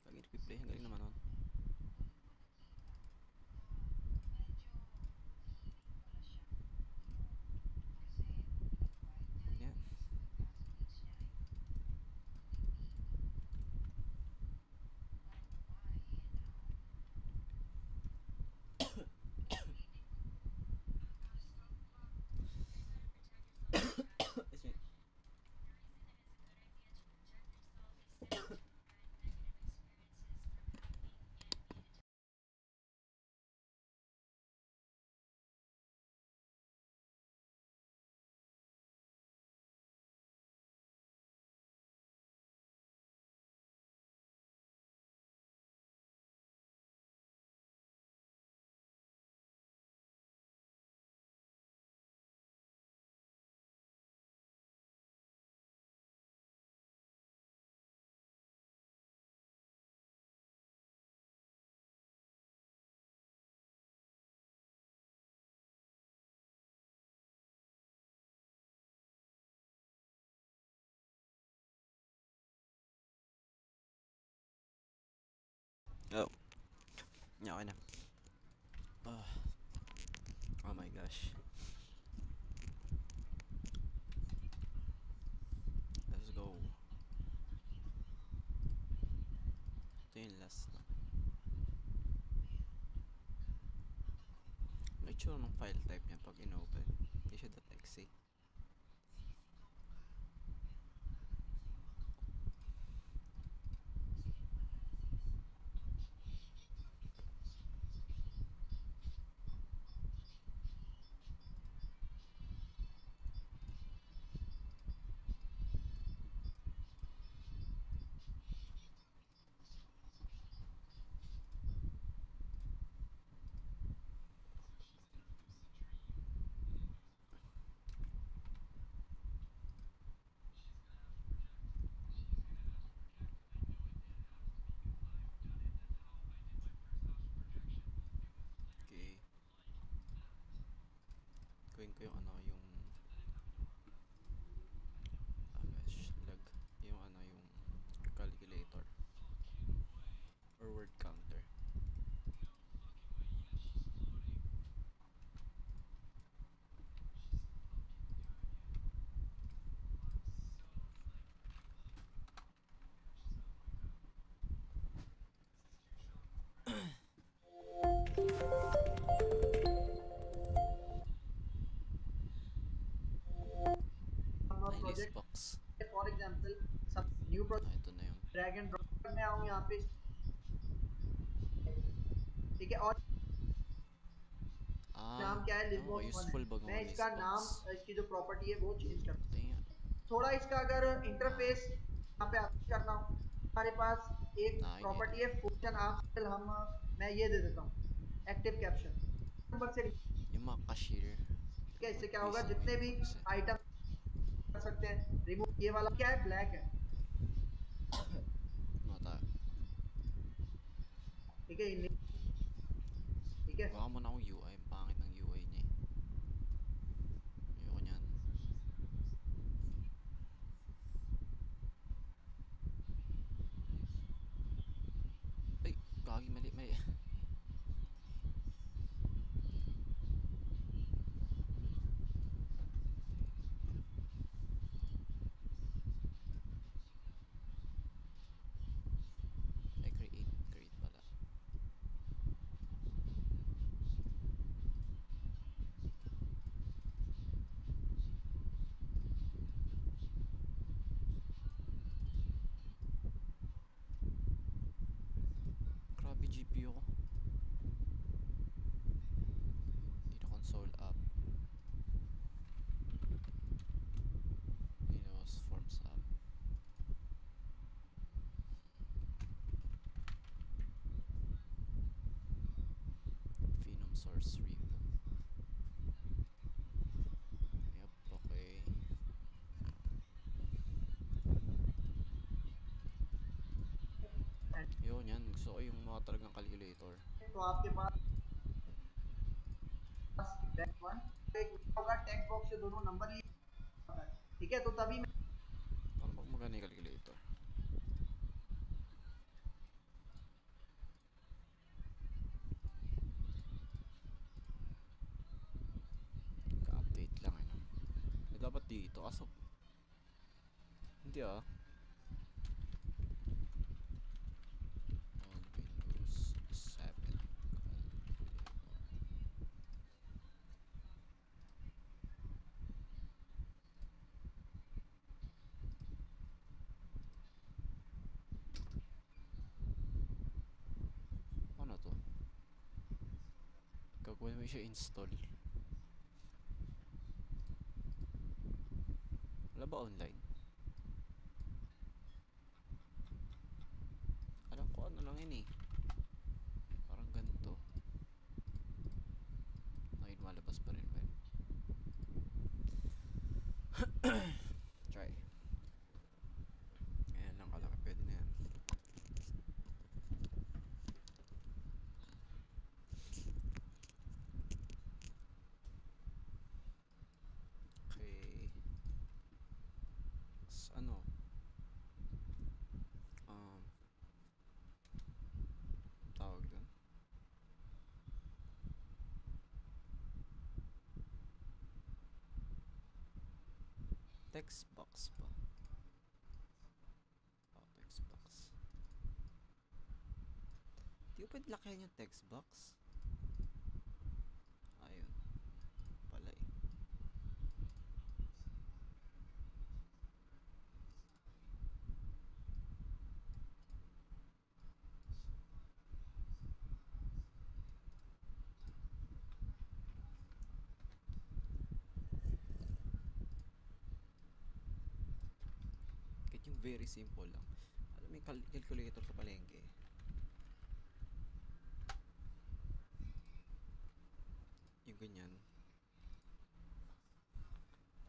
Lagi nag-play, ang galing naman nun. Yeah. Excuse me. Oh, yeah, okay na. Uh, oh my gosh. Let's go. Ito yung last na. May tsura ng file type niya pag in-open. Hindi siya .exe. Okay. Gawin ko yung ano, yung gosh, lag. Yung ano, yung calculator or word counter. Ay, list project box. For example सब new Ah, project ito na yung drag and drop करने आऊँ यहाँ पे ठीक है और नाम क्या है okay, लिस्टबॉक्स वन है useful ba मैं mga इसका list नाम box? इसकी जो प्रॉपर्टी है वो चेंज कर Ito yung, थोड़ा इसका अगर ah, इंटरफेस यहाँ पे आप करना हो हमारे पास एक nakikita. प्रॉपर्टी है फंक्शन आप हम मैं ये दे देता हूँ एक्टिव कैप्शन नंबर से Yung mga cashier, ठीक है इससे क्या होगा busy yung जितने भी inbox eh. आइटम कर सकते हैं रिमूव ये वाला क्या है ब्लैक है Mata. ठीक है ठीक है Gawa mo na akong UI. Ang pangit ng UI niya eh. Ayoko niyan. Ay, gagi, mali, mali. Ay, create pala. Grabe GPU ko. Hindi na console app. Hindi na was forms app. Phenom source repo. Yep, okay. Yun yan. Gusto ko yung mga talagang calculator. तो आपके पास back one एक होगा text box से दोनों नंबर लिए ठीक है तो तभी Paano pag magana yung calculator? dito kaso. Hindi ah. All Windows 7. Ano to? Gagawin mo siya install. Wala ba online? Alam ko ano lang yun eh. Parang ganito. Ay, malabas pa rin ba yun? Try. Ayan lang kalaki. Pwede na yan. Okay. Ano? Tawag doon. Text box pa. Oh, text box. Di ko pwede lakihan yung text box. Ayun. Pala eh. Kahit yung very simple lang. Alam mo yung calculator sa palengke. Yung ganyan.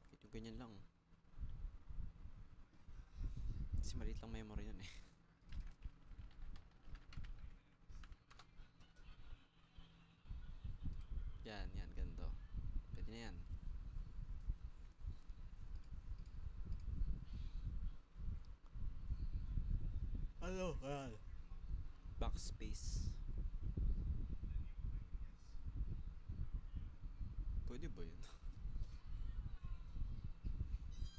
Kahit yung ganyan lang. Kasi maliit lang memory yan eh. Yan, yan, ganito. Pwede na yan. Ano? Ayan. Backspace. Pwede ba yun?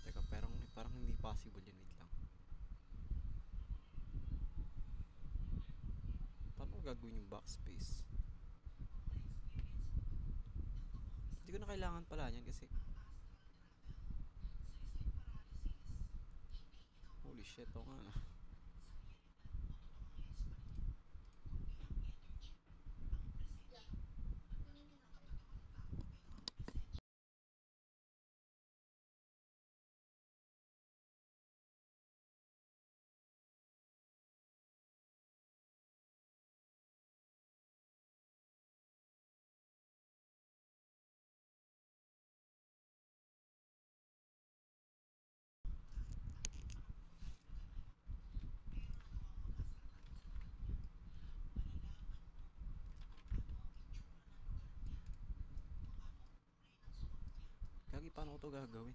Teka, parang hindi possible yun. Wait lang. Paano gagawin yung backspace? Hindi ko na kailangan pala yan kasi holy shit, o nga na. Gagi, paano ko to gagawin?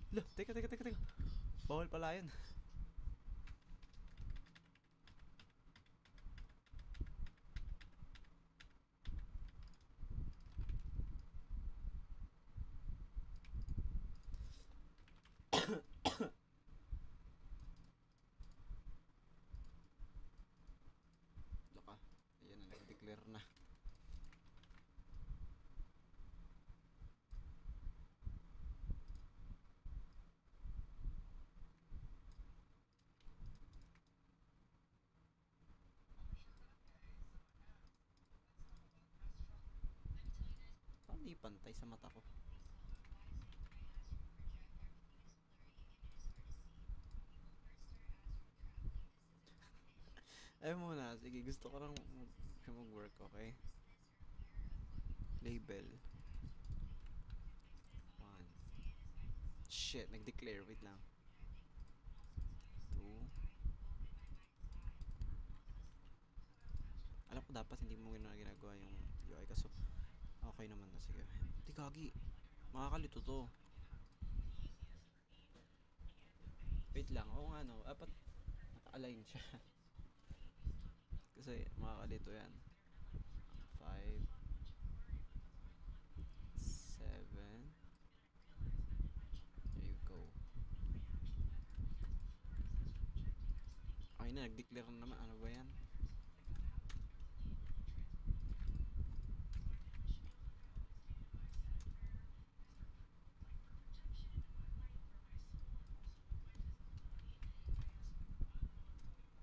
Loh, teka. Bawal pala yun. Laka. Ayan na, nag-declare na. Paano di pantay sa mata ko? Ay muna, sige, gusto ko lang mag-work, okay? Label. shit, nag-declare. Wait lang. 2. Alam ko dapat hindi mo ginagawa yung UI kaso okay naman na. Sige. Di kagi. Makakalito to. Wait lang. Oo nga no. Dapat naka-align siya. Kasi makakalito yan. 5 7. There you go. Ay na, nag-declare na naman. Ano ba yan?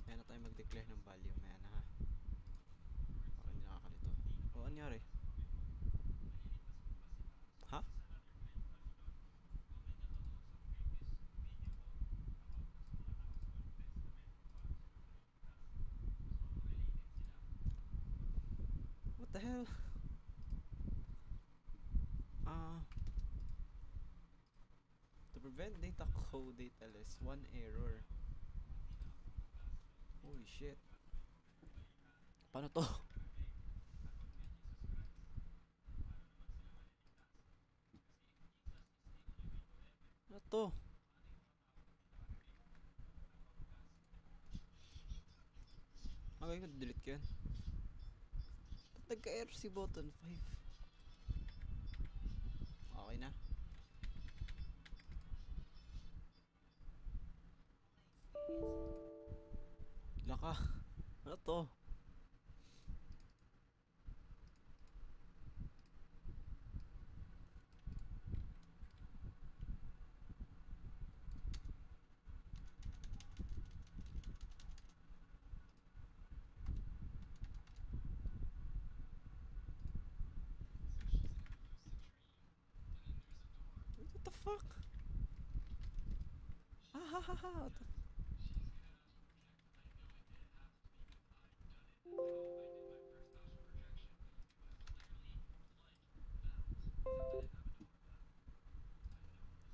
Ayan na tayo mag-declare ng value. Ayan na ha. Okay, hindi nakakalito. O, ano nangyari? Ha? What the hell? To prevent data code dateless, one error. Holy shit. Paano to? Ano to? Okay, ko delete ko yan. Ba't nagka-error si button 5? Okay na. Laka. Ano to? What the fuck? Ah ha ha ha. What the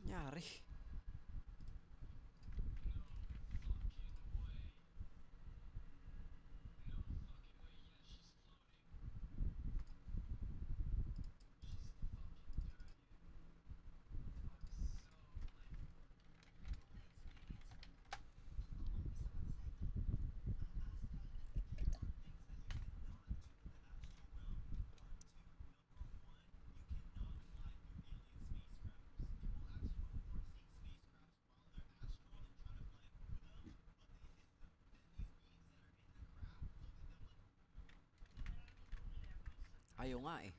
nangyari? Ayaw nga eh.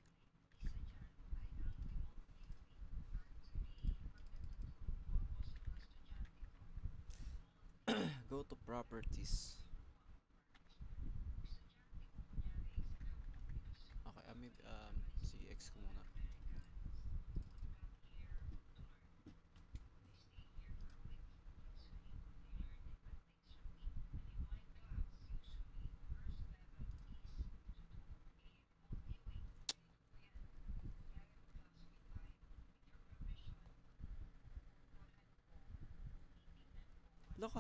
Go to properties. Okay, maybe, sige, X ko muna. Laka.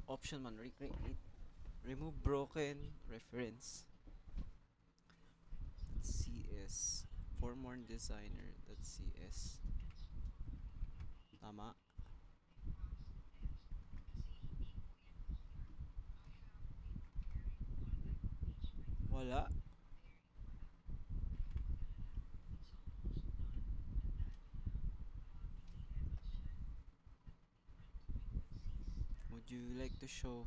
Option man, recreate. Remove broken reference. CS. Forborn designer. CS. Tama. Wala. Would you like to show?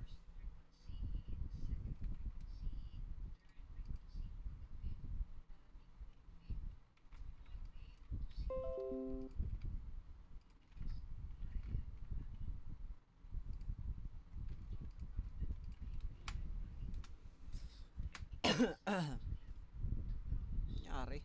Nangyari.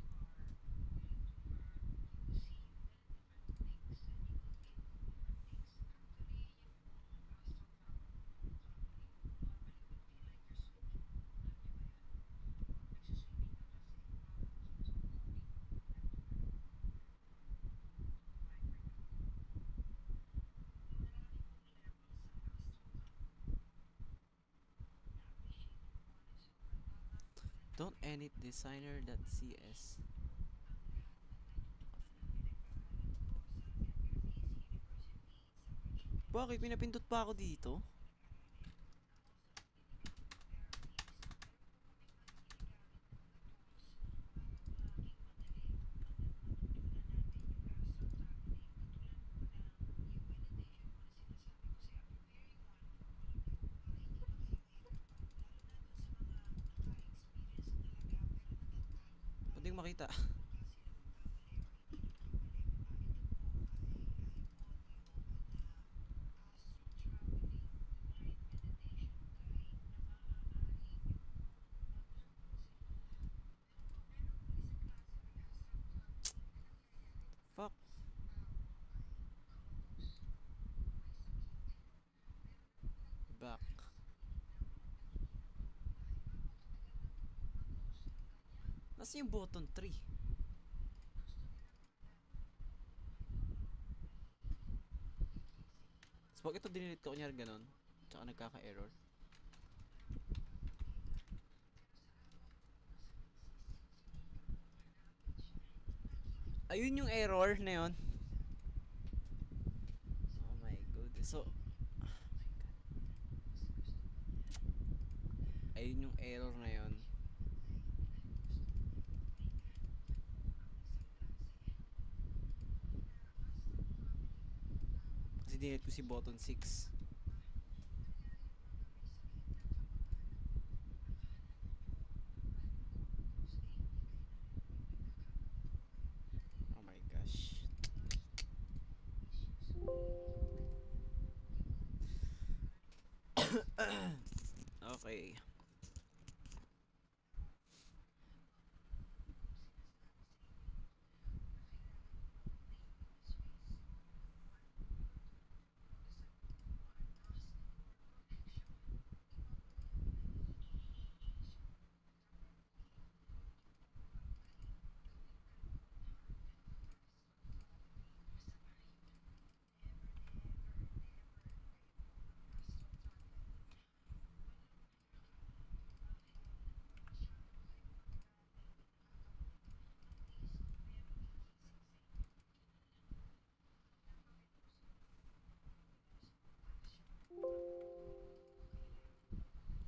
Don't edit designer.cs. Bakit? Pinapindot pa ako dito? Pwedeng makita. Fuck. Back. Nasa yung button 3? So, pag ito dinilit ko, kunyari ganon, tsaka nagkaka-error. Ayun yung error na yun. Oh my god. So, ayun yung error na yun. Kasi dinilit ko si button 6. Oh my gosh. Okay.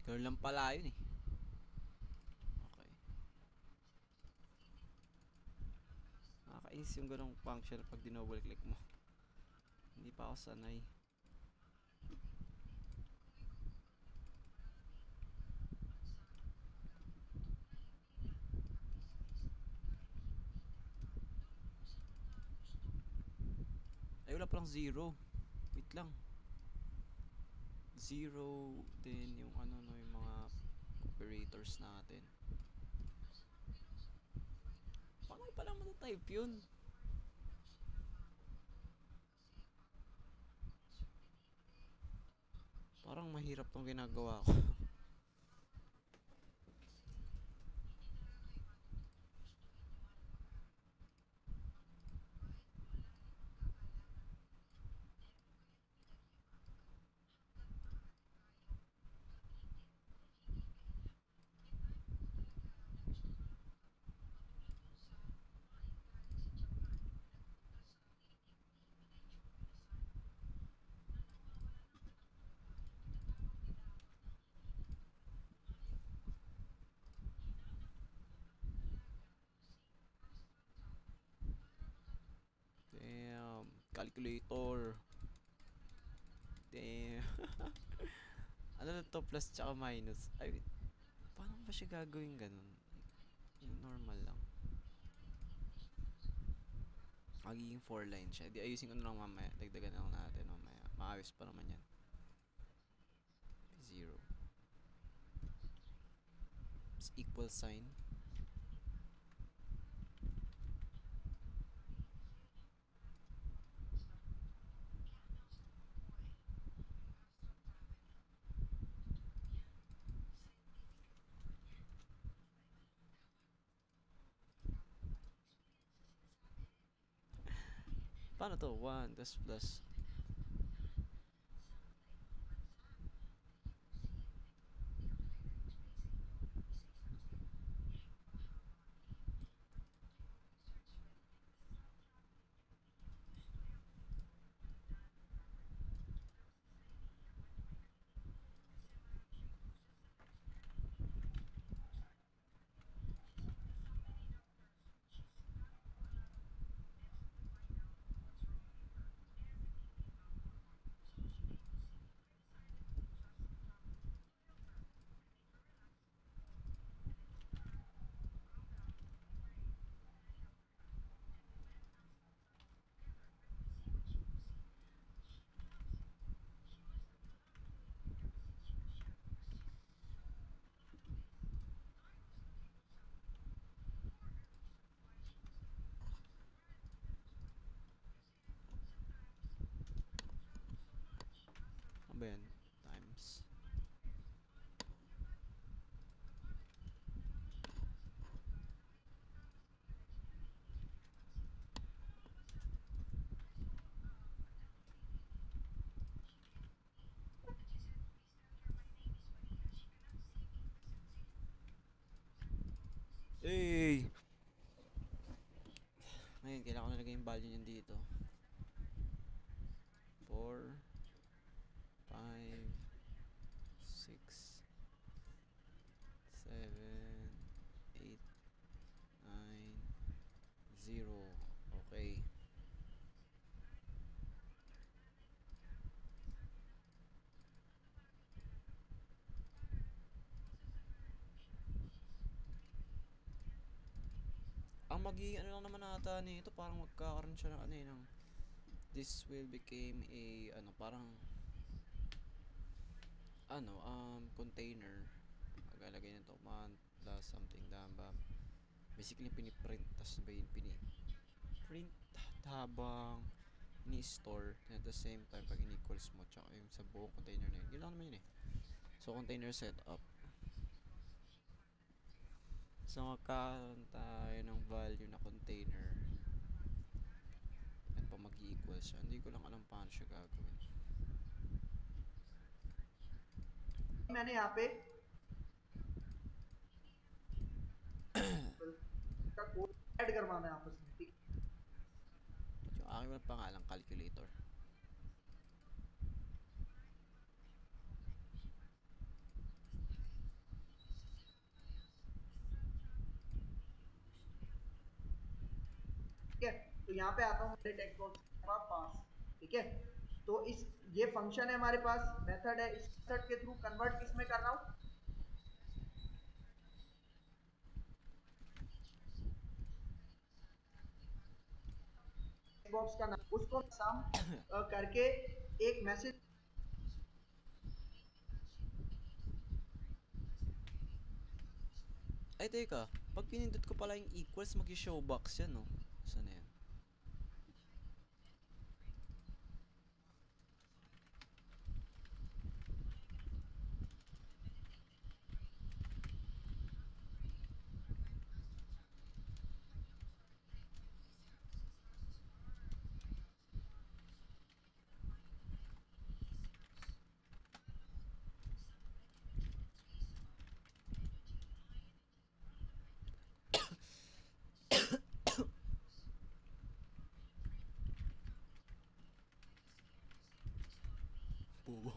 Girl lang pala yun eh. Okay. Nakakainis yung ganong function pag dinouble click mo. Hindi pa ako sanay. Ay, wala palang 0. Wait lang. 0 din yung ano no, yung mga operators natin. Paano ko palang matatype yun? Parang mahirap tong ginagawa ko. Damn. Calculator. Damn. Ano na to, plus tsaka minus? Ay, paano ba siya gagawin ganun? Yung normal lang. Magiging 4 line siya. Di ayusin ko na lang mamaya. Dagdagan na lang natin mamaya. Maayos pa naman yan. 0. Equal sign. Paano to? 1 tas plus. yung value niyan dito. 4, 5, 6, 7, 8, 9, 0. Okay. Ang ano lang naman ata nito, parang magkakaroon siya ng ano eh, ng this will become a ano, parang ano, container. Maglalagay nito month plus something dambam. Basically piniprint, tas ba yun print habang ini-store at the same time pag in-equals mo tsaka yung sa buong container na yun. Yun lang naman yun eh. So container setup. So magkakaroon tayo ng value na container. At pa mag-i-equal siya. Hindi ko lang alam paano siya gagawin. मैंने यहाँ पे का code add करवाना है आपस में, ठीक Yung aking walang pangalang calculator. है। तो यहाँ पे आता हूँ मेरे टेक्स्ट बॉक्स के पास, ठीक है। तो इस ये फंक्शन है हमारे पास, मेथड है, इस मेथड के थ्रू कन्वर्ट किस में कर रहा हूँ, बॉक्स का नाम, उसको सम करके एक message Ay teka, pag pinindot ko pala yung equals, mag-show box yan no. Saan na yan? Bubo.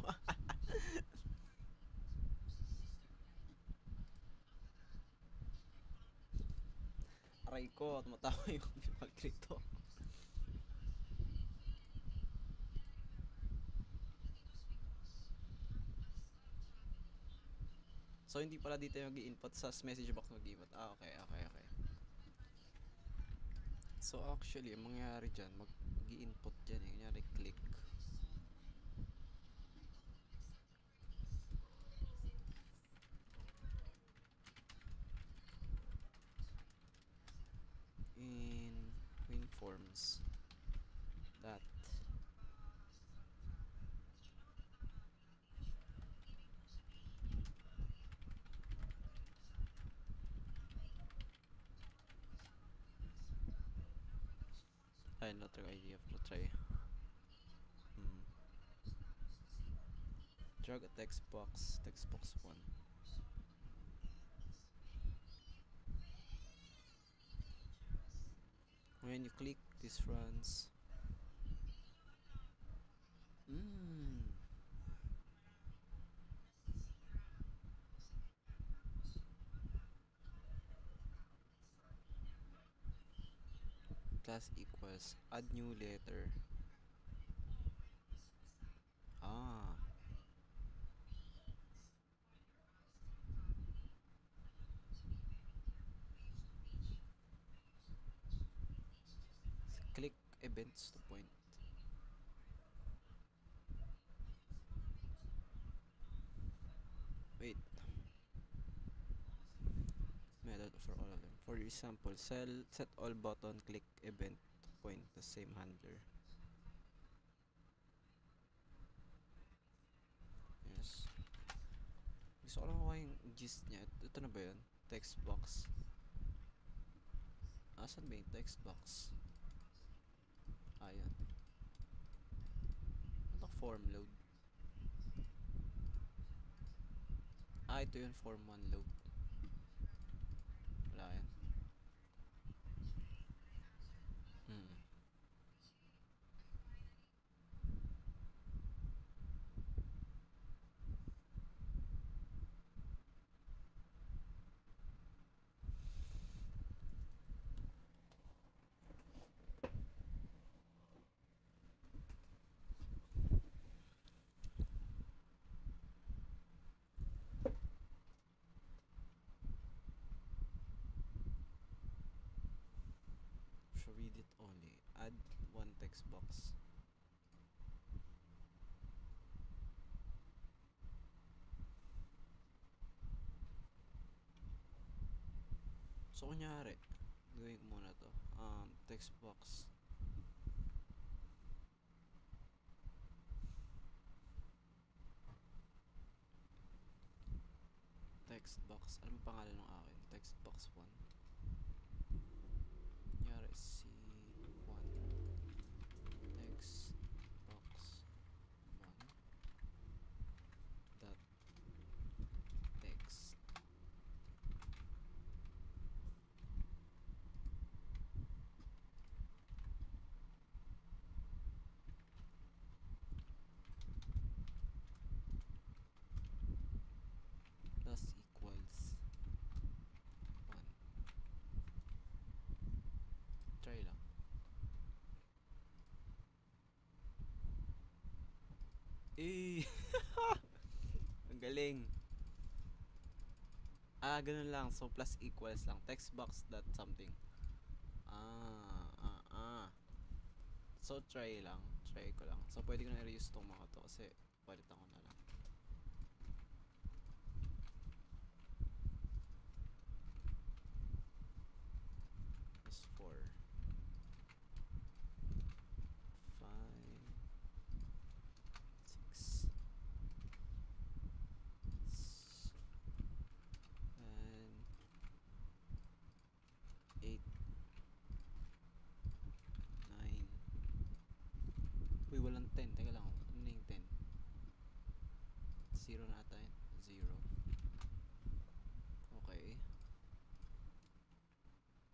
Aray ko, tumatawa yung pagkrito. So hindi pala dito yung mag-i-input sa message box mag-i-input. Ah, okay, okay, okay. So actually, ang mangyayari dyan, mag-i-input dyan eh. Kunyari, click. In WinForms. That. Ay, another idea to try. Drag a text box 1. When you click, this runs. Class equals add new letter. Ah. Click events to point. Wait. Method for all of them. For example, set all button click event to point the same handler. Yes. Gusto ko lang kuha yung gist niya. Ito na ba yun? Text box. Asan ba yung text box? Ayan. Ano form load? Ah, ito yung form 1 load. Wala yan. add one text box. So kunyari, gawin ko muna to. Text box. Text box. Ano pangalan ng akin? Text box 1. Kunyari C1. Text box 1. Dot text. Plus equals 1. Try lang. Eh! Ang galing. Ganun lang. So, plus equals lang. Text box dot something. So, try lang. Try ko lang. So, pwede ko na i-reuse tong mga to kasi palitan ko na lang. Plus 4. 5. 6. 7. 8. 9. Uy, walang 10. Teka lang. Ano na yung 10? 0 na ata yun. 0. Okay.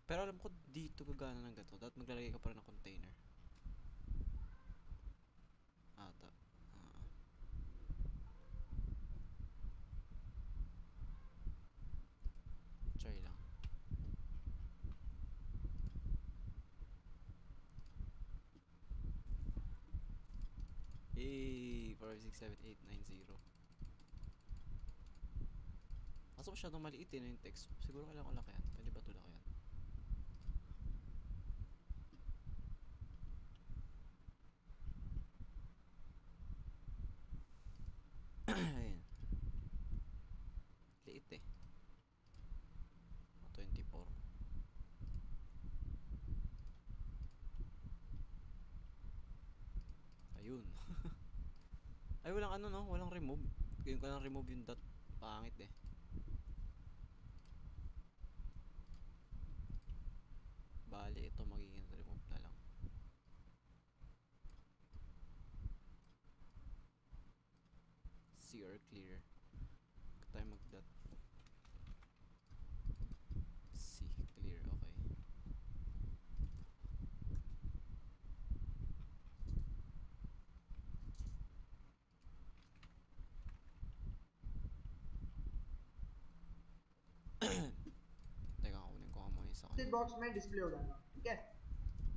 Pero alam ko dito gagana ng gato. Dapat maglalagay ka pa rin ng container. Ata. Try lang. Hey, 4, 5, 6, 7, 8, 9, 0. Kaso masyadong maliit eh na yung text. Siguro kailangan ko laki yan. Pwede ba ito laki yan? Ayan. Liit eh. 24. Ayun. Ay, walang ano no? Walang remove. Gawin ko lang remove yung dot. Pangit eh. Bali, ito magiging remove na lang. C or clear. Tayo mag dot. C, clear, okay. Teka, kunin ko nga muna yung sa इस kanya. Box में डिस्प्ले हो जाएगा ठीक है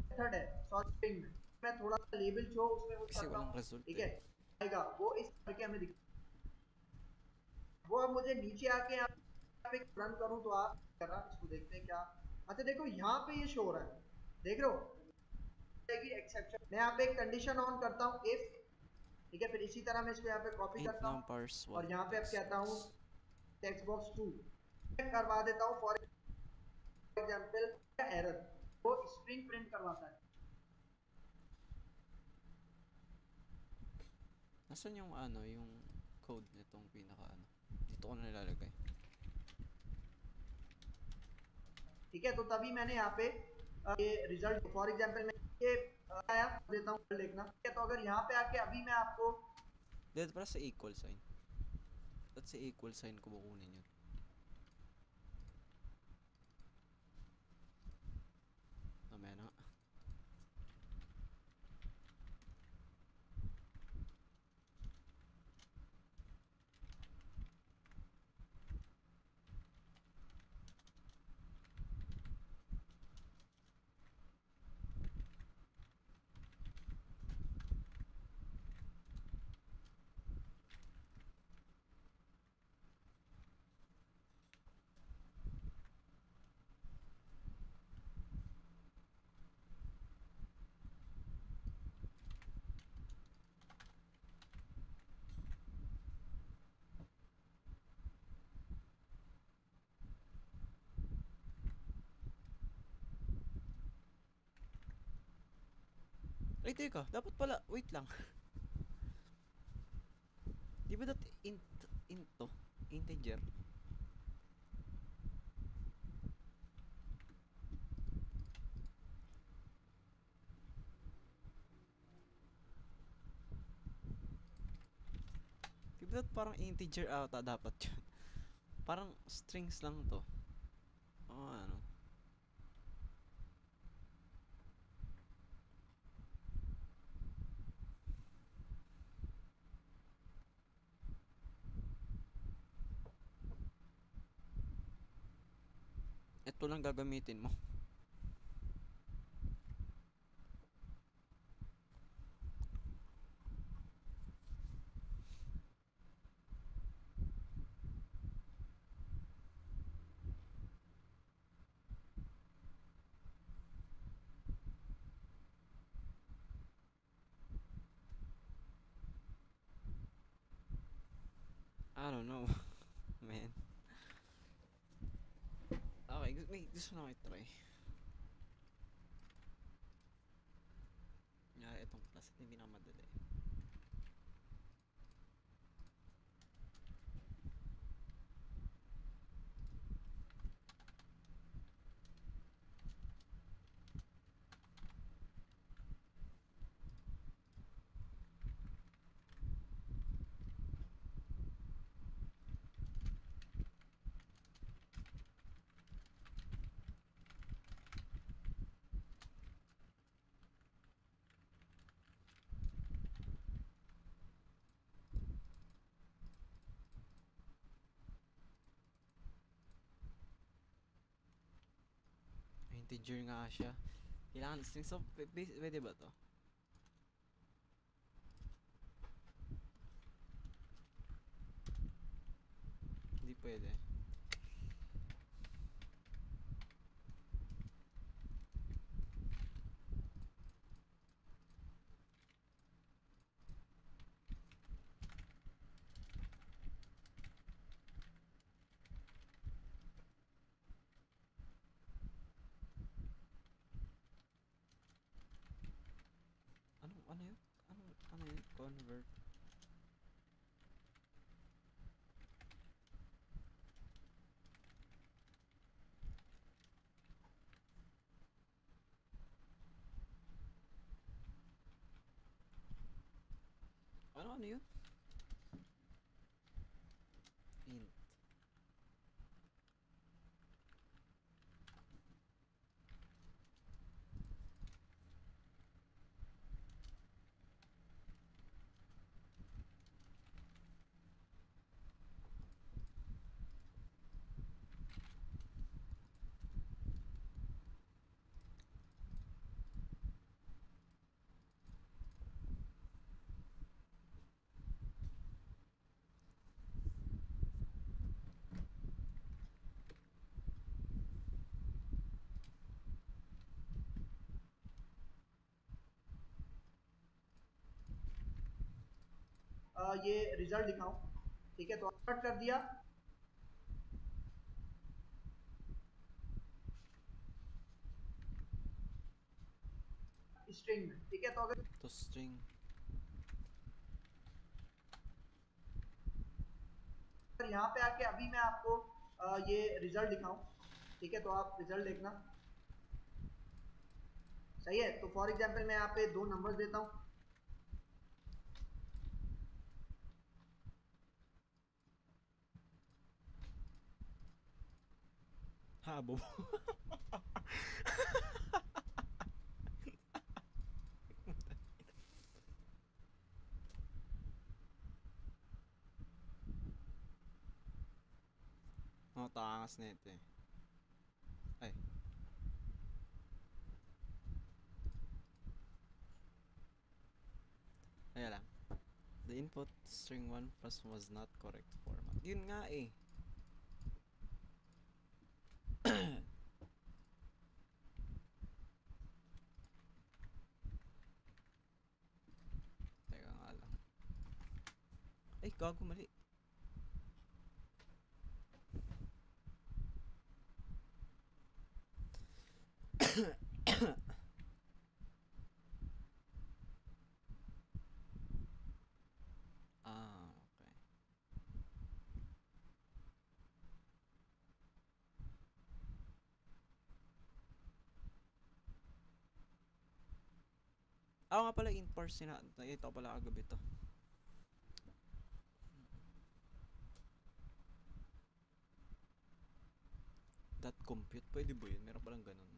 मेथड है सॉर्टिंग में मैं थोड़ा सा लेबल जो उसमें वो Kasi करता walang हूँ result ठीक eh. है आएगा वो इस करके हमें दिख वो अब मुझे नीचे आके यहाँ पे रन करूँ तो आप कर रहा इसको देखते हैं क्या अच्छा देखो यहाँ पे ये शो हो रहा है देख रहे हो एक्सेप्शन मैं यहाँ पे एक कंडीशन ऑन करता हूँ इफ ठीक है फिर इसी तरह मैं इसको यहाँ पे कॉपी 8 करता हूँ numbers, और 1 यहाँ पे अब text कहता हूँ box. टेक्स्ट बॉक्स 2 करवा देता हूँ फॉर एग्जांपल एरर वो स्ट्रिंग प्रिंट करवाता है Nasaan yung ano, yung code nitong pinaka ano? Dito ko na nilalagay. ठीक है तो तभी मैंने यहाँ पे ये रिजल्ट फॉर एग्जांपल मैं ये आया देता हूँ देखना ठीक है तो अगर यहाँ पे आके अभी मैं आपको Dito para sa equal sign. At sa equal sign ko kukunin yun. Mamaya na nga. Ay, teka. Dapat pala. Wait lang. Di ba dati into? Integer. Di ba parang integer ata dapat yun? Parang strings lang to. Oh, ano. Ito lang gagamitin mo. I don't know. Man. Okay, wait, gusto na try. Itong class, hindi na madali. Integer nga siya. Kailangan strings. So, pwede ba to? Hindi pwede. Ano yun? Ano yun? Convert. Ano yun? Int. ये रिजल्ट दिखाऊं, ठीक है, तो कट कर दिया स्ट्रिंग में, ठीक है। तो अगर To string. यहाँ पे आके अभी मैं आपको ये रिजल्ट दिखाऊं, ठीक है, तो आप रिजल्ट देखना। सही है, तो फॉर एग्जांपल मैं यहाँ पे 2 नंबर्स देता हूँ। Ha, bobo. Oh, takas na ito eh. Ay. Kaya lang. The input string 1 plus was not correct format. Yun nga eh. Teka nga lang. Ay, gago mali. Nga pala, int parse na. Nakita ko pala kagabi to. Dot compute. Pwede ba yun? Meron palang ganun.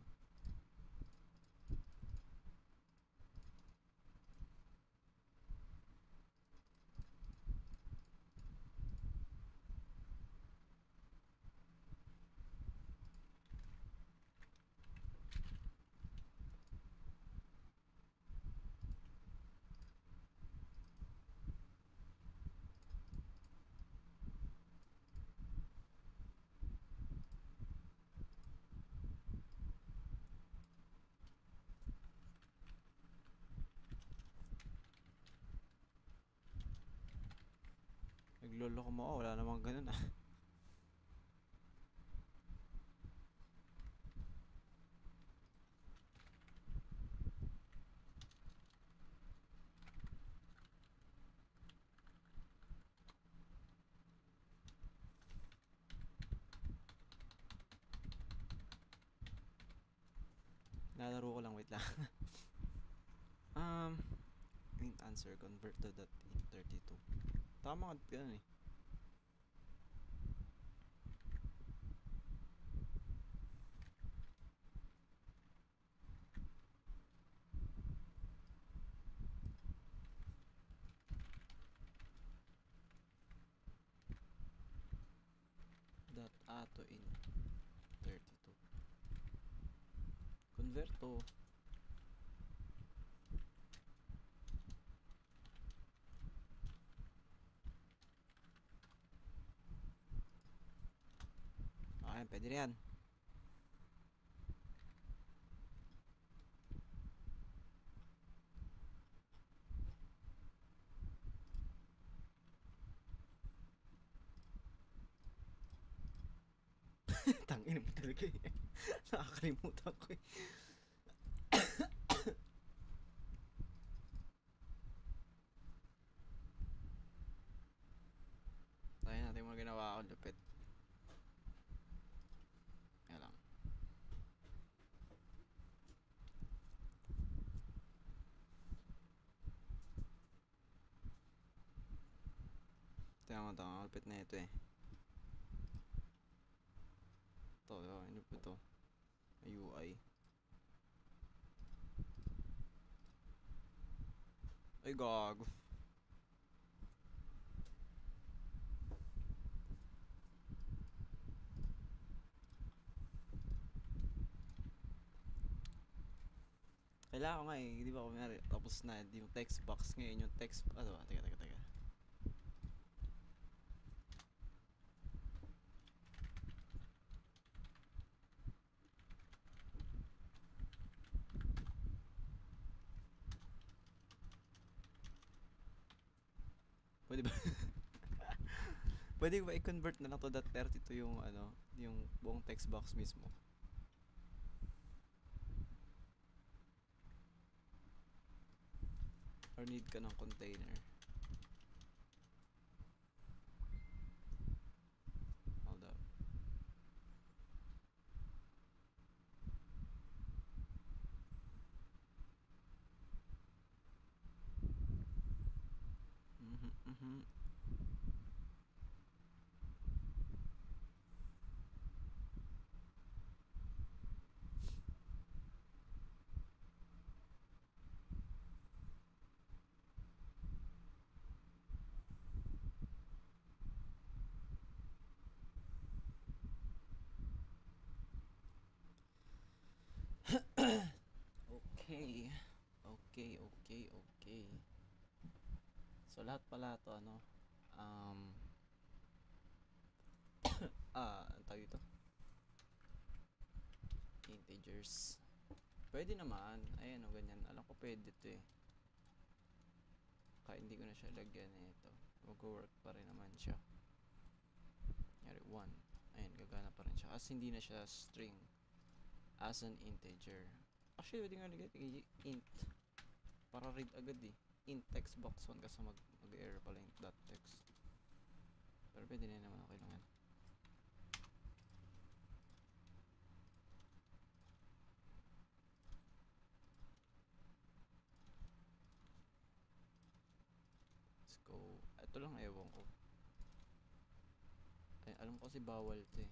Nagloloko mo ako. Wala namang ganun ah. Lalaro ko lang, wait lang. Int answer convert to dot int 32. Tama ka ganun eh. Dot ato int 32. Convert to pwede na yan. Tangin mo talaga eh. Nakakalimutan ko eh. Tayo natin mga ginawa ko, lupit. Kaya lang. Tingnan mo ito, lupit na ito eh. Ito, ano po ito? UI. Ay, gago. Kailangan ko nga eh, di ba kumari, tapos na yung text box ngayon, yung text, ano ba, teka. Pwede ba? Pwede ba i-convert na lang to .32 yung ano, yung buong text box mismo? Or need ka ng container? Hold up. Okay. So lahat pala to ano, ang tawag ito? Integers. Pwede naman. Ayan o, ganyan. Alam ko pwede to eh. Kaya hindi ko na siya lagyan eh ito. Mag-work pa rin naman siya. Nyari 1. Ayan, gagana pa rin siya. As hindi na siya string. As an integer. Actually, pwede nga lagyan int. Para read agad eh. Int text box 1 kasi mag-error pala yung dot text. Pero pwede na naman, okay lang yan. Go. Ito lang ewan ko. Ay, alam ko kasi bawal to eh.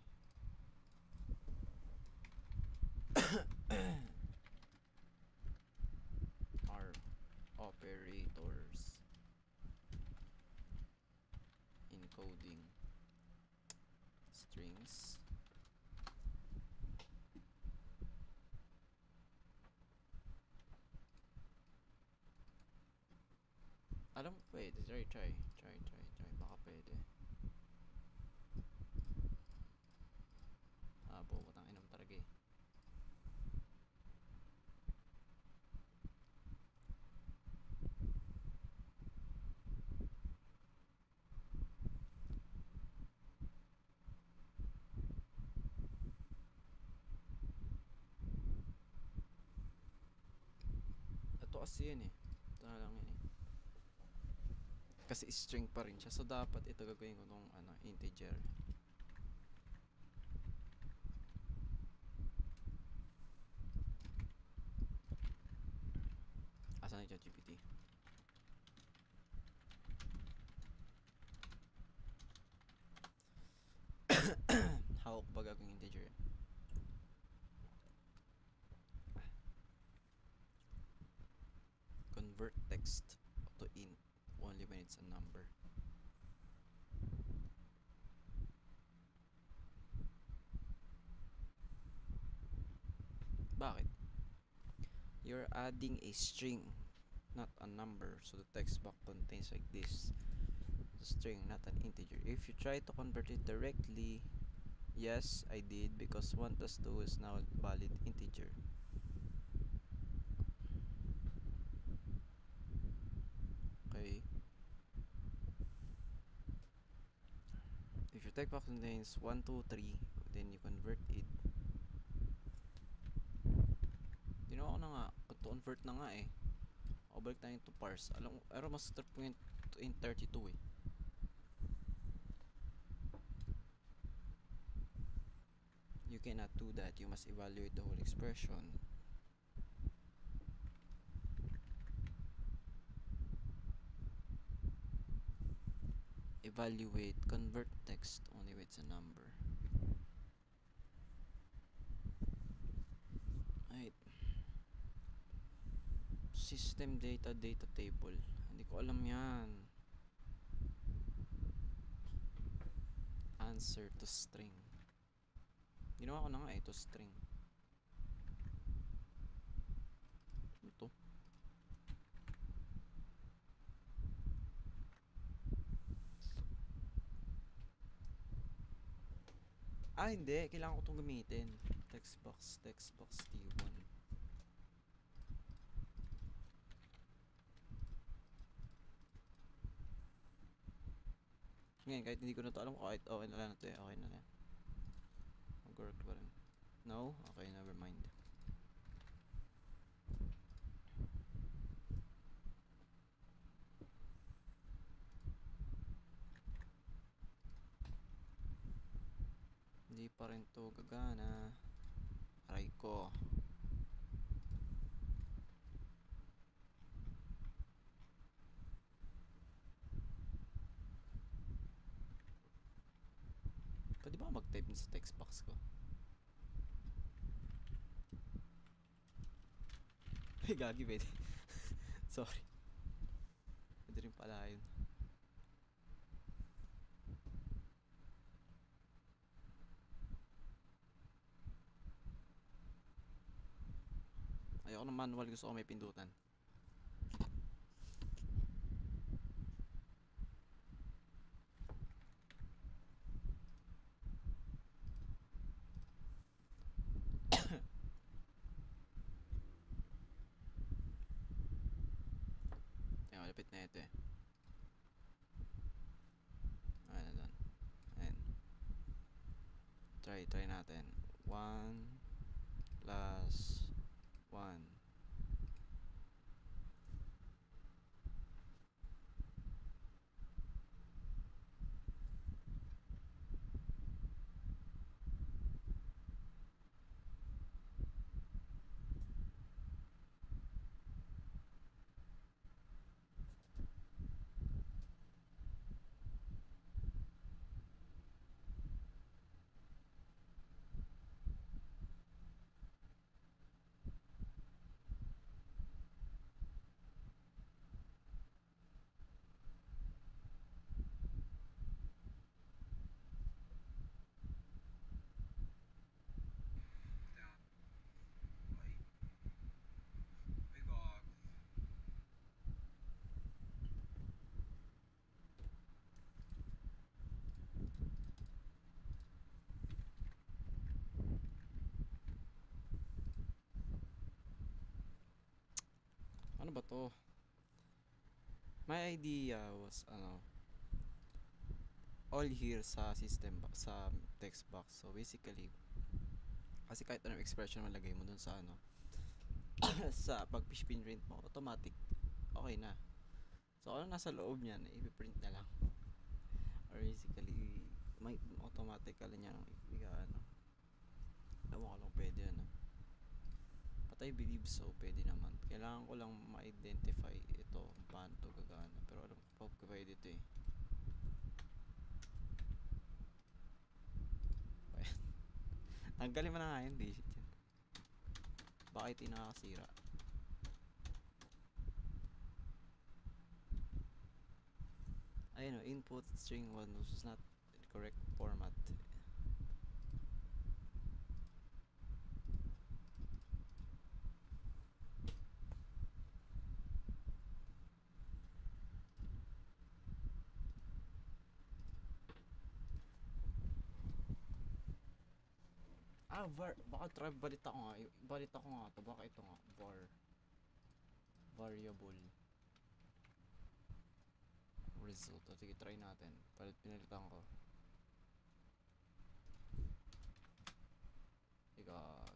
Are operators encoding strings. Alam ko pwede. Try. Baka pwede. Putang ina mo talaga eh. Ito kasi yun eh. Ito na lang yun eh. Kasi string pa rin siya. So dapat ito gagawin ko nung integer. Asan na ChatGPT? How ba gagawin integer? Convert text to int only when it's a number. Bakit? You're adding a string, not a number, so the text box contains like this. The string, not an integer. If you try to convert it directly, yes, I did, because 1 plus 2 is now valid integer. Okay. If your text box contains 1, 2, 3, then you convert it. Ginawa ko na nga, convert na nga eh. O balik tayo to parse. Alam mo, error master point to int 32 eh. You cannot do that. You must evaluate the whole expression. Evaluate, convert text only with a number. Right. System data table. Hindi ko alam yan. Answer to string. Ginawa ko na nga ito string. Ito. Hindi. Kailangan ko itong gamitin. Text box T1. Ngayon, kahit hindi ko na ito alam, kahit okay na lang ito eh. Okay na lang. Mag-work pa rin. No? Okay, never mind. Hindi pa rin to gagana. Aray ko. Pwede ba mag-type sa text box ko? Ay, gagi, pwede. Sorry. Pwede rin pala yun. Ayoko ng manual, gusto ko may pindutan. Ayun, malapit na ito eh. Ayan na doon. Ayan. Try natin. 1 plus 1. Ano ba to? My idea was all here sa system sa text box. So basically, kasi kahit anong expression mo lagay mo dun sa sa pag fish pin print mo, automatic okay na. So ano nasa loob niyan, i-print na lang. Or basically, may automatically niya ewan ko lang pwede but I believe so, pwede naman. Kailangan ko lang ma-identify ito kung paano to gagana, pero alam ko pwede ito eh. Tanggalin mo na nga yun, shit yan. Baka ito yung nakakasira. Ayun o, input string 1 was not correct format. Var, baka try, balita ko nga to, baka ito nga, variable result. Sige, try natin. Pinalitan ko. Giga nga.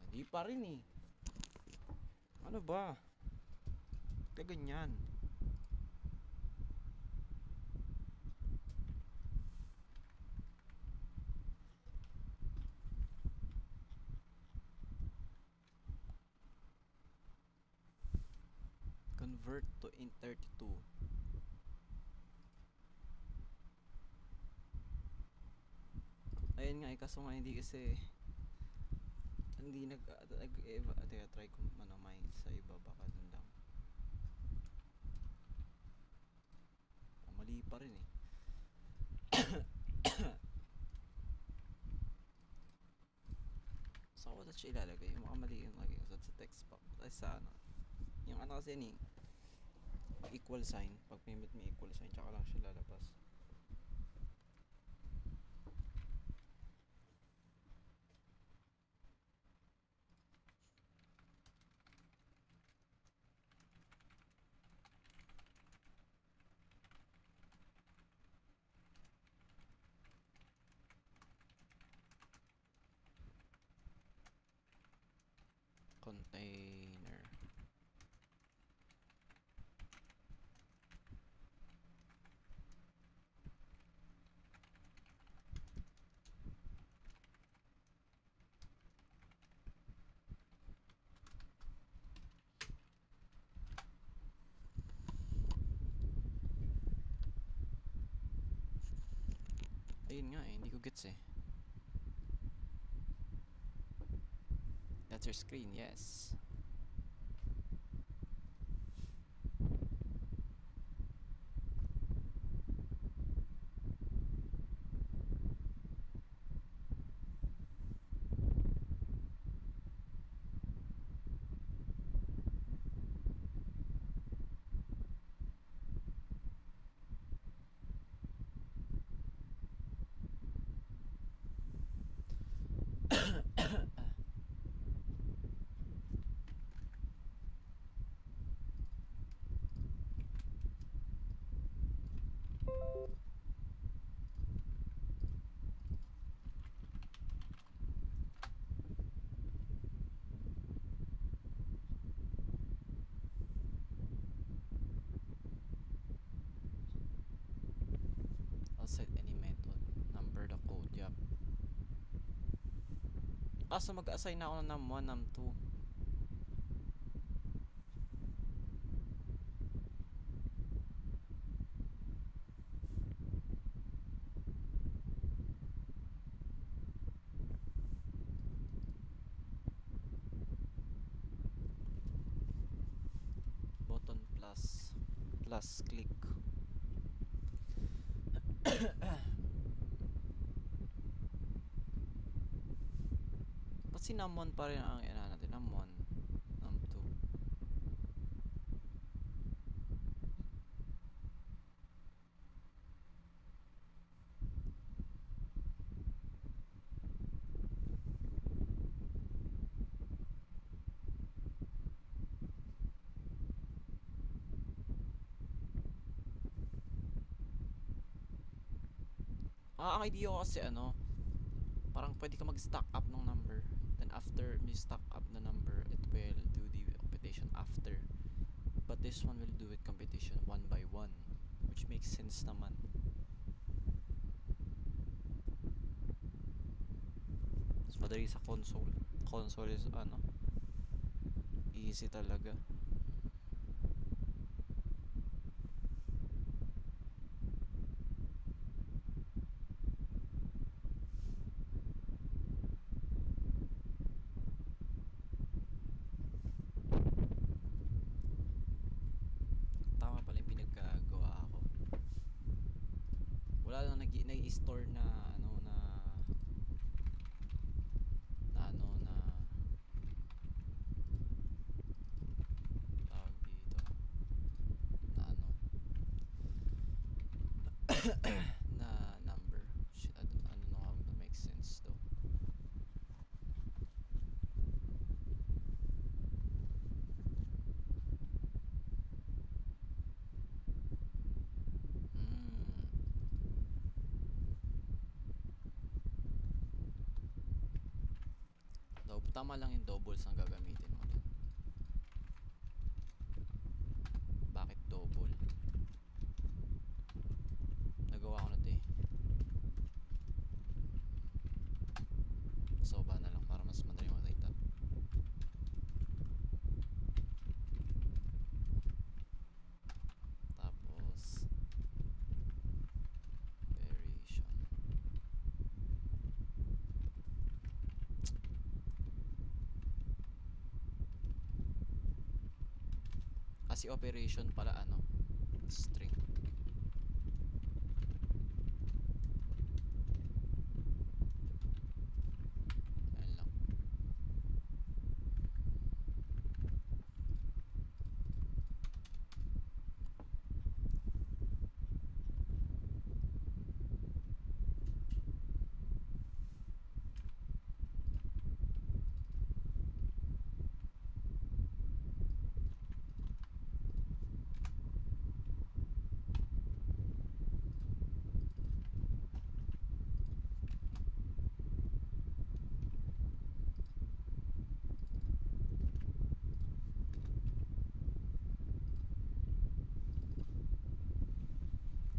Hindi pa rin eh. Ano ba? Kaya ganyan. Convert to int32. Ayun nga eh, kaso nga hindi kasi hindi teka, try ko may sa iba, baka dun lang. Mali pa rin eh. So what siya ilalagay? Yung mga mali yung lagay ko sa text box. Ay sa yung kasi ni equal sign, pag may equal sign tsaka lang siya lalabas. Container. Ayun nga eh, hindi ko gets eh. That's your screen, yes. I'll set any method, number the code, yup. Kaso mag-assign na ako ng num1, num2. Button plus click. Ba't si num1 pa rin ang natin? Num1, num2. Ang idea ko kasi ano, parang pwede ka mag-stack up ng number. Then after you stack up the number, it will do the computation after. But this one will do it computation one by one, which makes sense naman. Mas madali sa console. Console is ano, easy talaga. Tama pala yung pinaggagawa ako. Wala lang nag-i-store na ano na ano na tawag dito na ano na number. Shit, I don't know how to make sense though. Tama lang yung doubles ang gagamitin mo din. Bakit double? Nagawa ko na 'to eh. So ba na lang para mas madali makita. Tapos variation. Kasi operation pala ano, string. Ayan lang.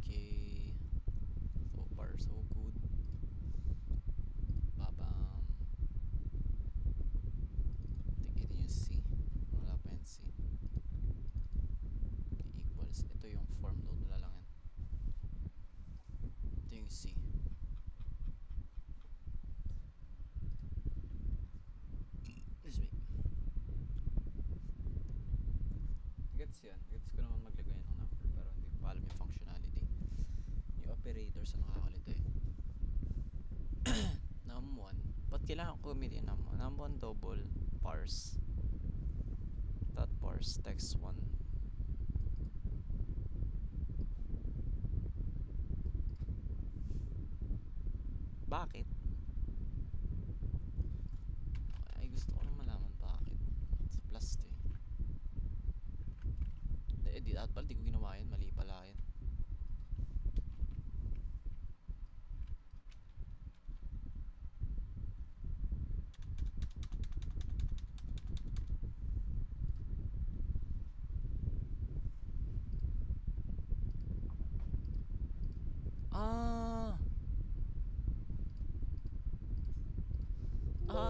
Okay. So far so good. Babam. Tingnan yung C. Wala pa yung C. Equals. Ito yung form node. Wala lang yan. Ito yung C. Excuse me. Gets yan. Gets ko naman maglagay ng number pero hindi ko pa alam yung functionality. Yung operator sa nakakalito eh. num1. Ba't kailangan ko gamitin yung num1? Num1 double parse. Dot parse text1. Bakit? Ay gusto ko lang malaman bakit. Sa plus to eh. Di at pala di ko ginawa yun. Mali pala yun.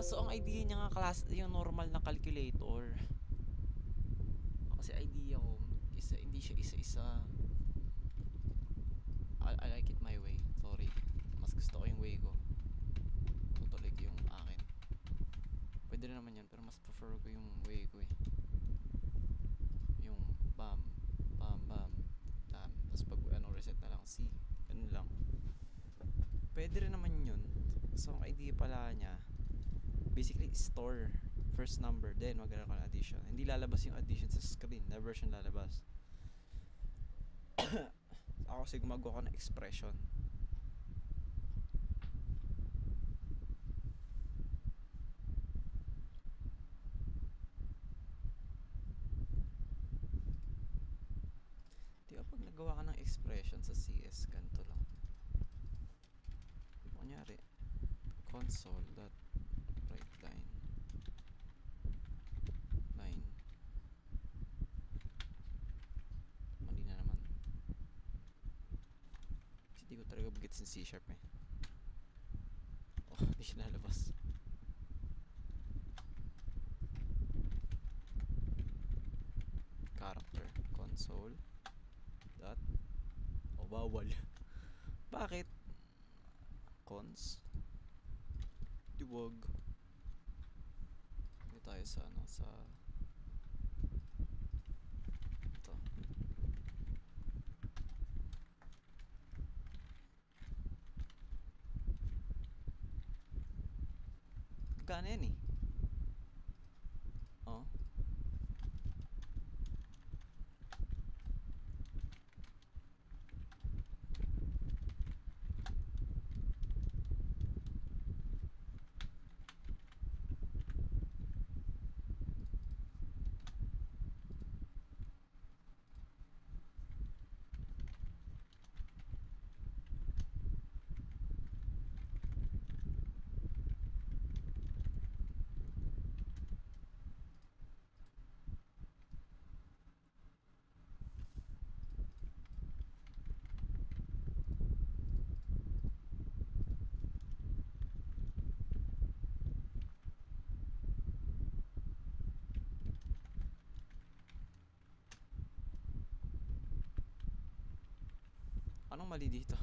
So ang idea niya nga class yung normal na calculator. Kasi idea ko hindi siya isa-isa. I like it my way. Sorry. Mas gusto ko yung way ko. Tutuloy ko yung akin. Pwede rin naman yan pero mas prefer ko yung way ko eh. Yung bam bam bam bam. Tapos pag ano reset na lang C. Ganun lang. Pwede rin naman yun. So ang idea pala niya basically store first number then magkakaroon ka ng addition. Hindi lalabas yung addition sa screen, never siya lalabas. Ako kasi gumagawa ko ng expression. Di ba pag nagawa ka ng expression sa CS ganito lang. console dot write line mali na naman kasi di ko talaga bagets in C# eh. Oh, di siya nalabas. Character console dot bawal. Bakit? Cons wag. Hindi tayo sa sa ito. Gana yan eh. Oh. Anong mali dito?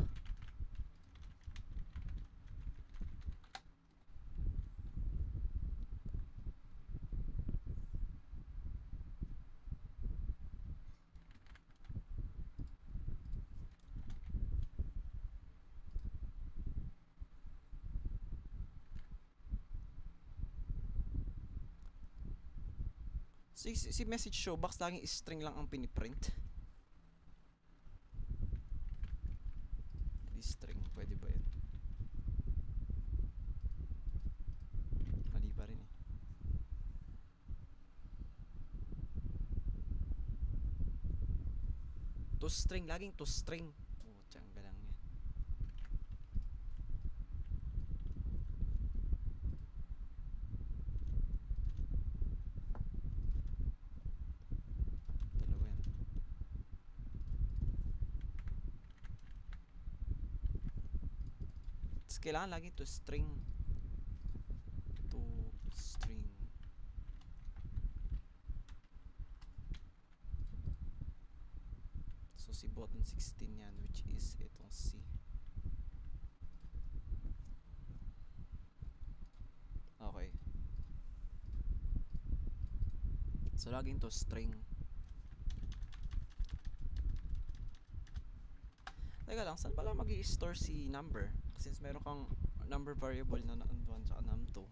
Si message showbox laging string lang ang piniprint. Di string, pwede ba yan? Mali pa rin eh. To string, laging to string. Oh, tiyangga lang yan. Dalawa yan. Tapos kailangan laging to string. To string. So si button 16 yan, which is itong C. Okay. So laging to string. Teka lang, saan pala mag-i-store si number? Since meron kang number variable na nandun sa num2.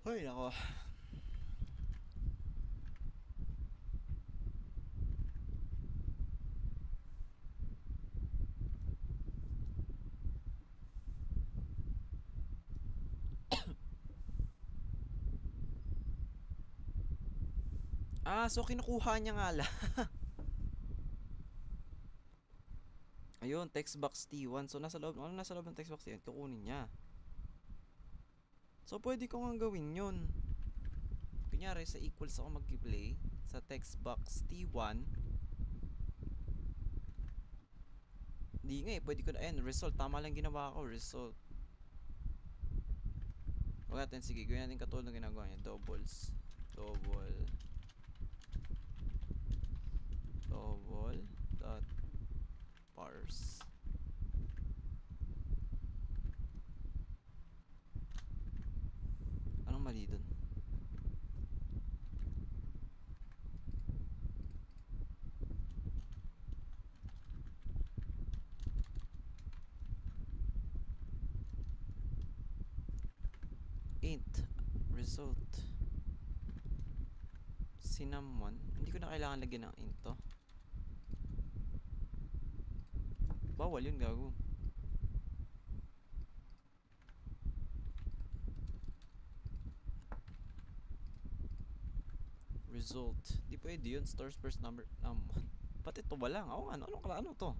Ay, nako. So kinukuha niya nga lang. Ayun, text box T1. So nasa loob, ano nasa loob ng text box T1? Kukunin niya. So pwede ko nga gawin yun. Kunyari sa equals ako mag-play sa text box T1. Hindi nga eh, pwede ko na, result. Tama lang ginawa ko, result. Huwag natin, sige, gawin natin katulad ng ginagawa niya. Double dot parse. Anong mali dun? Int result Cinnamon. Hindi ko na kailangan lagyan ng int to. Bawal yun, gago. Result. Di pwede yun. Stores first number. Pati ito ba lang? Oo, ano to?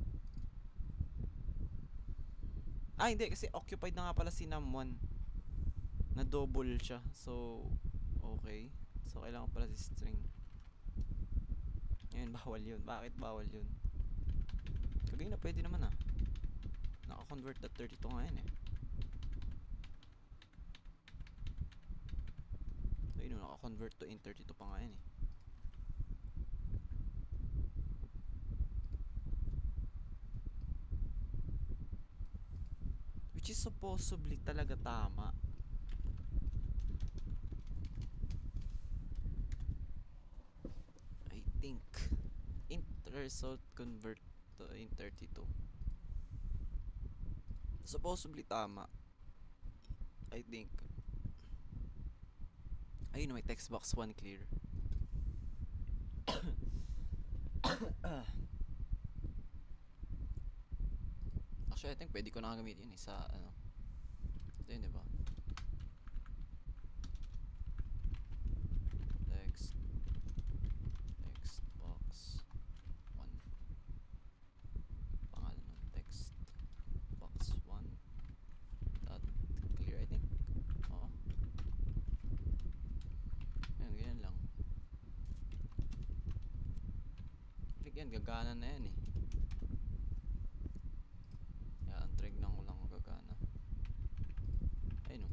Ah, hindi. Kasi occupied na nga pala si Nam1. Na double siya. So, okay. So, kailangan pala si string. Ngayon, bawal yun. Bakit bawal yun? Kagay na pwede naman ah. Naka-convert na 32 nga yan eh. Ayun, naka-convert to int 32 pa nga yan eh. Which is supposedly talaga tama. I think int result convert to int 32. Supposedly tama. I think. Ayun, may text box 1 clear. Actually, I think pwede ko na gamitin yun sa ano. Ito yun, diba? Text box 1. Pangalan ng text box 1 dot clear, I think. Oo. Ayan, ganyan lang. I think yan, gagana na yan eh. Yan, trignan ko lang kung gagana. Ayun o.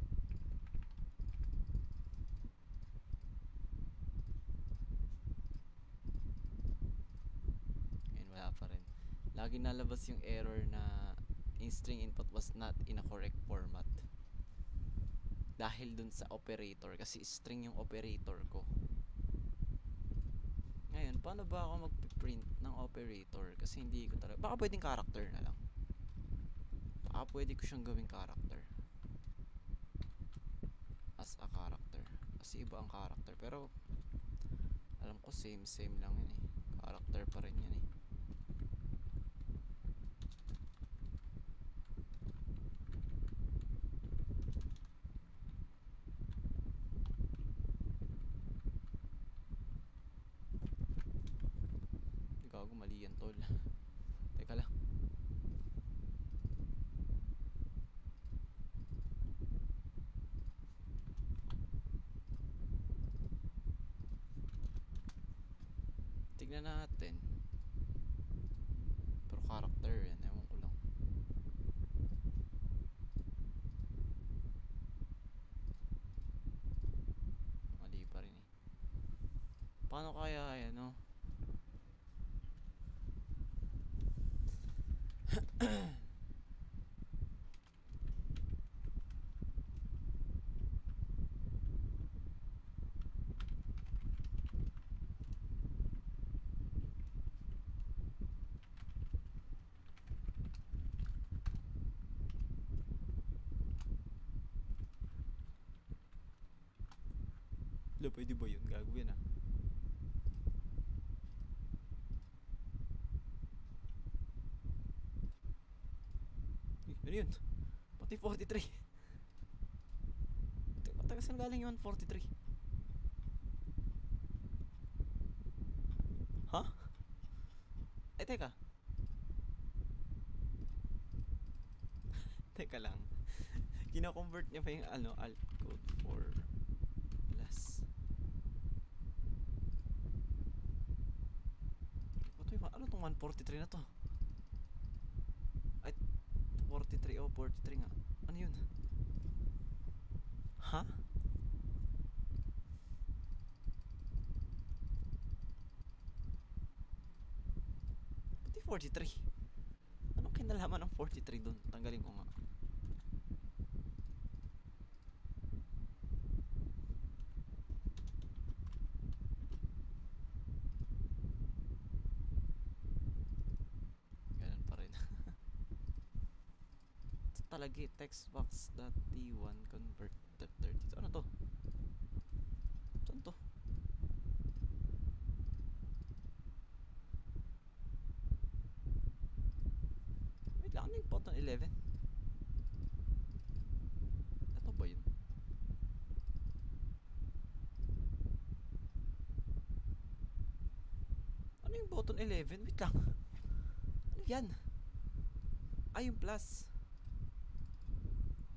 Ayun, wala pa rin. Lagi nalabas yung error na in string input was not in a correct format. Dahil dun sa operator, kasi string yung operator ko. Ngayon, paano ba ako mag-print ng operator? Kasi hindi ko talaga, baka pwedeng character na lang. Baka pwede ko siyang gawing character. As a character. Kasi iba ang character. Pero, alam ko same lang yun eh. Character pa rin yan eh. Gago, mali yan tol. Teka lang. Tignan natin. Pero character yan, ewan ko lang. Mali pa rin eh. Paano kaya yan, no? Wala, pwede ba yun? Gago yan ah. Ano yun? Pati 43. Taga saan galing yun? 43. Ha? Eh, teka. Teka lang. Kina-convert niya pa yung ano, alt code for plus. Ano tong 143 na to? Ay, 43. Oh, 43 nga. Ano yun? Ha? Pati 43. Anong kinalaman ng 43 dun? Tanggalin ko nga. Ganun pa rin. Ito talaga textbox.t1 convert to 32. Ano to? Saan to? button 11? Ito ba yun? Ano yung button 11? Wait lang. Ano yan? Ay, yung plus.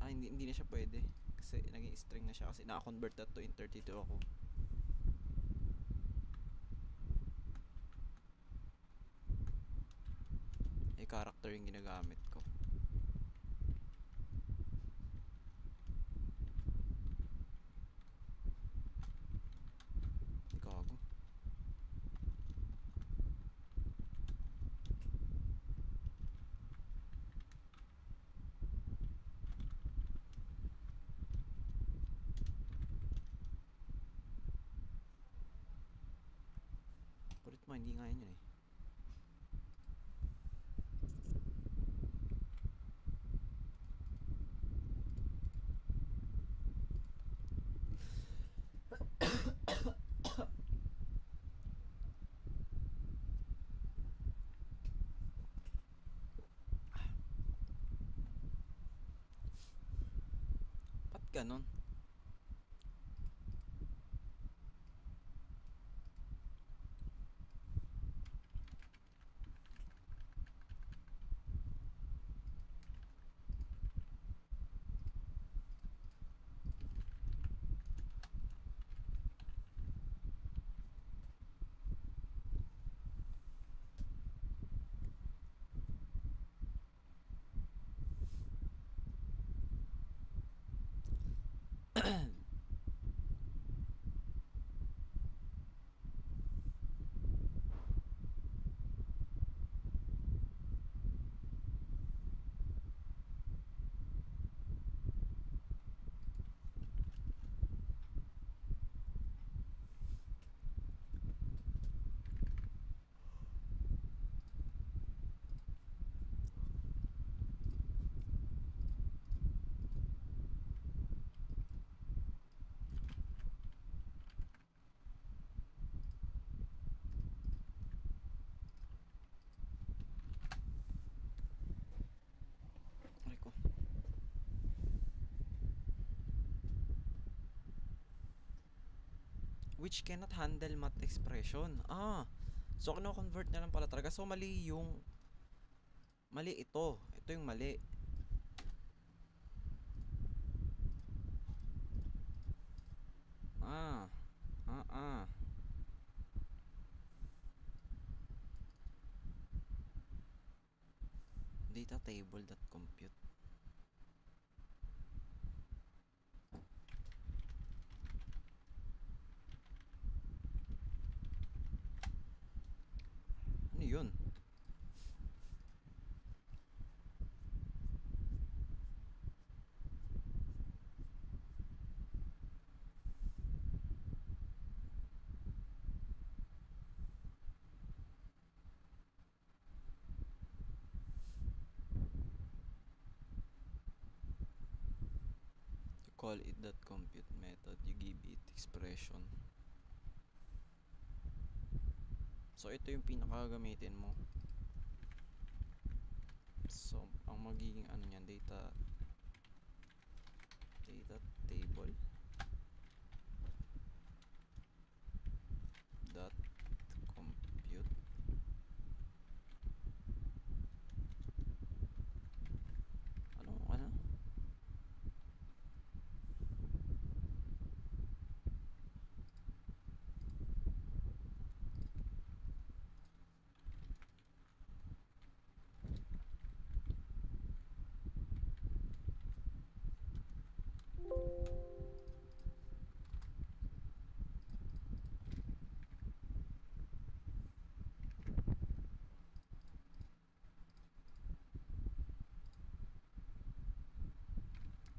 Ah, hindi na siya pwede. Kasi naging string na siya kasi naka-convert na to in 32 ako. Eh, character yung ginagamit ko. Gago. Kulit mo, hindi nga yun eh. Ba't ganon? Aray ko. Which cannot handle math expression. Ah, so kino-convert na lang pala talaga. So mali yung mali ito. Ito yung mali. Ah. Ah. Data table.compute. Ano yun? You call it that compute method. You give it expression. So ito yung pinakagamitin mo. So ang magiging ano niyan, data table dot compute.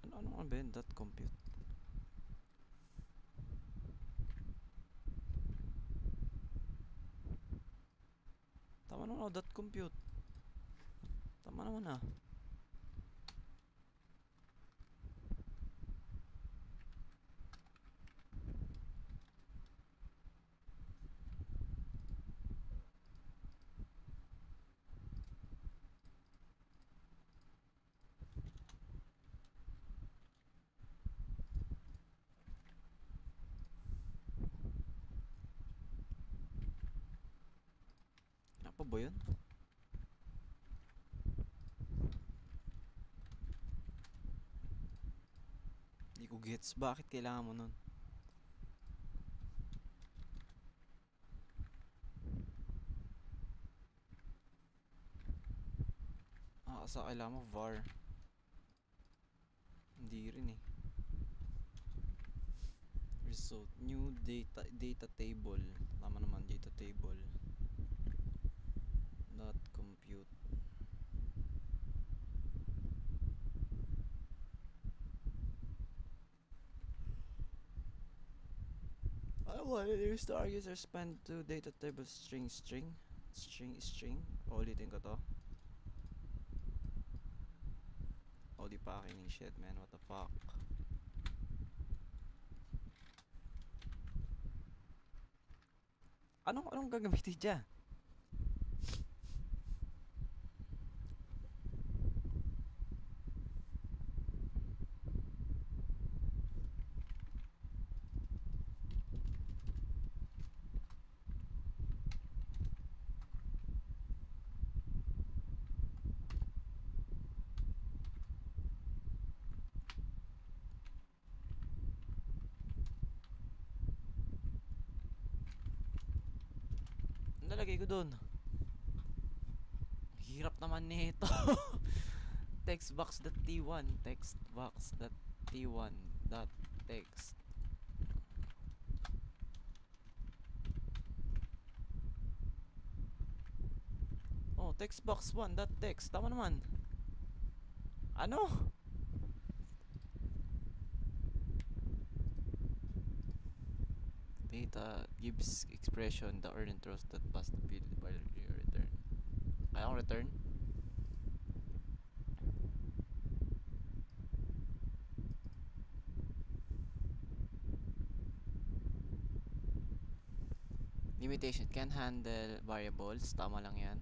Ano? Ano ba yun? Dot compute. Tama naman dot compute. Tama naman ah. pa ba yun? Hindi ko gets. Bakit kailangan mo nun? Sa kailangan mo var. Hindi rin eh. Result. New data table. Tama naman, data table. Dot compute. What is the arguments are spent to data table string. Ulitin ko to. Oh, di pa akin yung shit, man. What the fuck? Anong gagamitin dyan? Ang lalagay ko dun? Hirap naman nito. Textbox.t1 textbox.t1.text. Oh, textbox1.text. Tama naman. Ano? Data gives expression the earned interest that must be by return. Kaya akong return? Limitation can handle variables. Tama lang yan.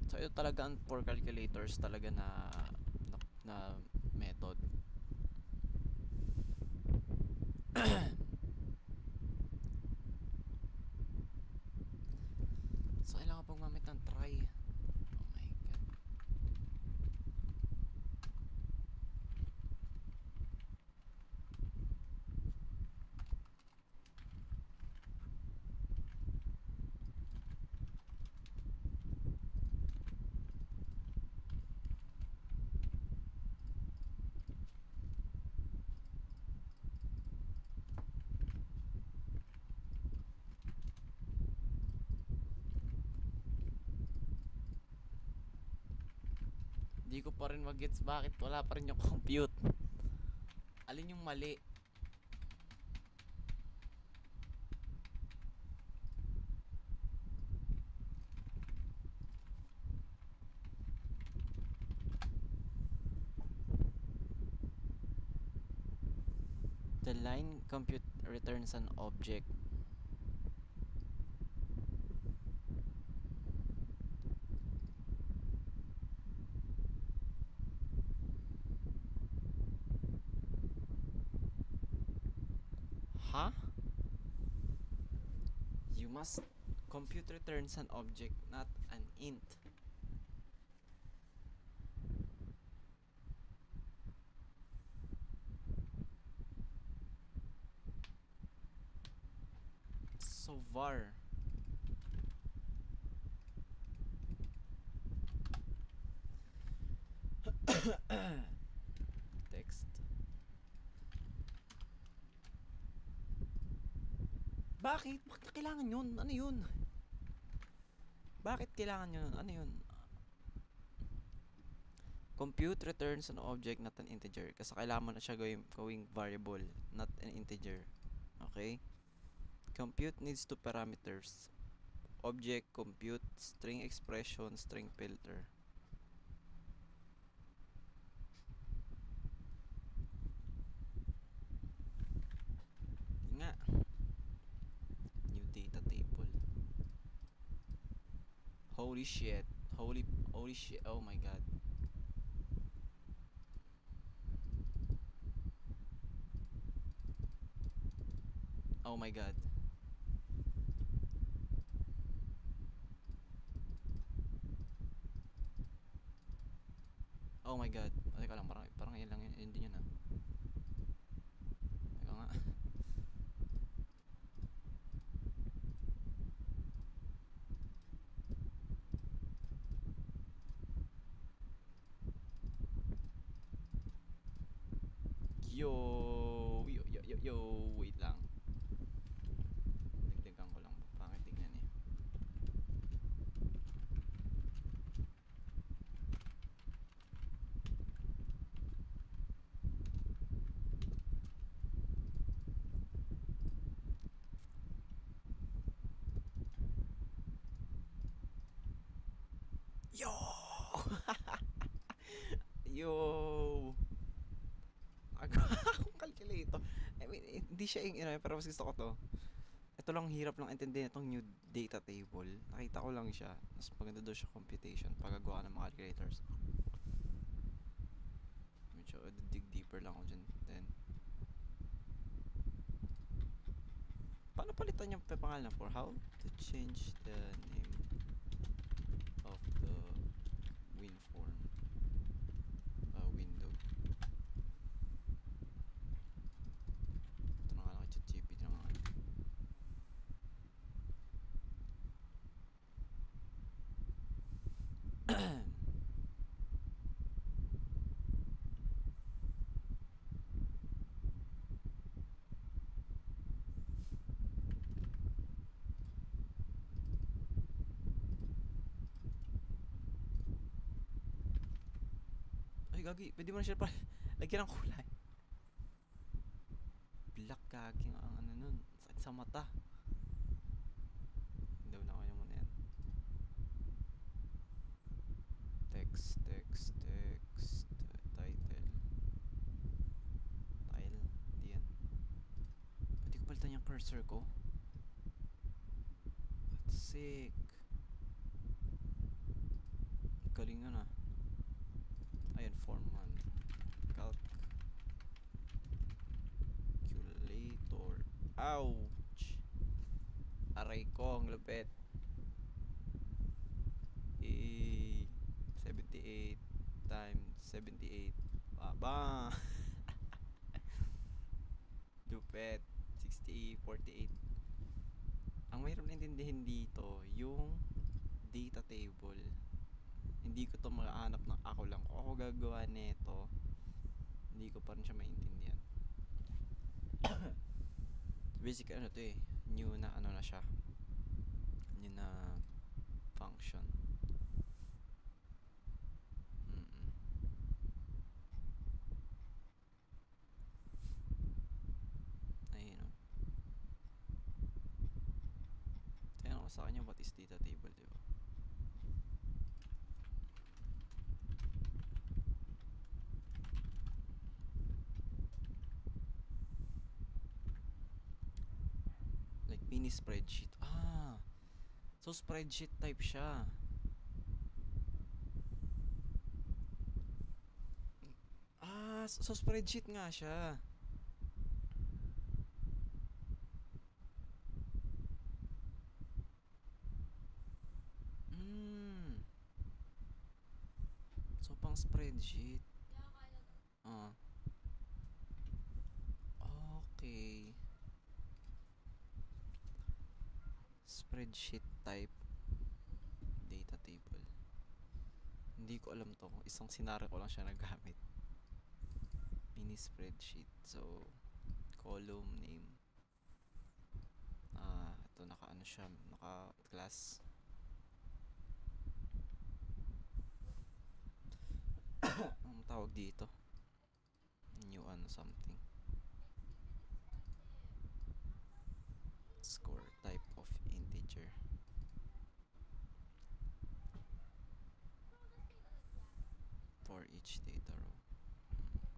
So ito talaga ang for calculators talaga na method. So kailangan pong gamit ng try. Oh my god. Hindi ko pa rin mag-gets bakit wala pa rin yung compute. Alin yung mali? The line compute returns an object. Huh? You must compute returns an object, not an int. So var text. Bakit? Bakit kailangan yun? Ano yun? Bakit kailangan yun? Ano yun? Compute returns an object, not an integer. Kasi kailangan mo na siya gawing variable, not an integer. Okay? Compute needs two parameters. Object, compute, string expression, string filter. Nga. New data table. Holy shit. Holy shit. Oh my god. Oh my god. Oh my god. Teka lang, parang yun lang yun din yun ah. Teka nga. Yo. Wait lang. Dagdagan ko lang. Pangit tingnan eh. Yo! Yo! Akong calculator. I mean, hindi siya yung pero mas gusto ko to. Ito lang hirap lang intindihin itong new data table. Nakita ko lang siya. Mas maganda daw siya computation pagagawa ng mga calculators. Medyo dig deeper lang ako dyan. Then, paano palitan yung pangalan for how to change the name of the WinForm window? Ito na nga lang kay ChatGPT na nga. Ay gagi, pwede mo na siya pa lagyan ng kulay. Black gagi ang ano nun. Sakit sa mata. Daw na kanya muna yan. Text, title. Tile, di yan. Pwede ko palitan yung cursor ko. That's sick. Galing nun ah. Ayan, form 1. Calculator. Ouch! Aray ko, ang lupit. 78 times 78. Baba! Lupit. 60, 48. Ang mahirap na intindihin dito, yung data table. Hindi ko to makahanap ng ako lang. Kung ako gagawa nito, hindi ko pa rin siya maintindihan. Basic ano to eh, new na ano na siya. New na function. Ayun o. Tingnan ko sa kanya what is data table, diba? Like mini spreadsheet. So spreadsheet type siya. So spreadsheet nga siya. So pang spreadsheet. Okay. Spreadsheet type data table. Hindi ko alam to. Isang senaryo ko lang siya nagamit. Mini spreadsheet. So column name. Ito naka ano siya, naka class. Ang tawag dito? New ano something. Score type of integer. For each data row.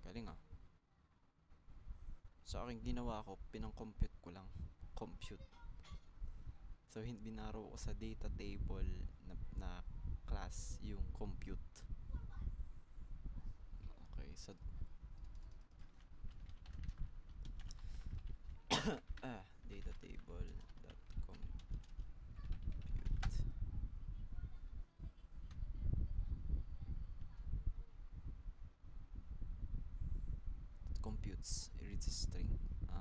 Galing ah. Sa akin ginawa ko, pinang-compute ko lang. Compute. So binaro ko sa data table na class yung compute. Okay, so data computes, reads string.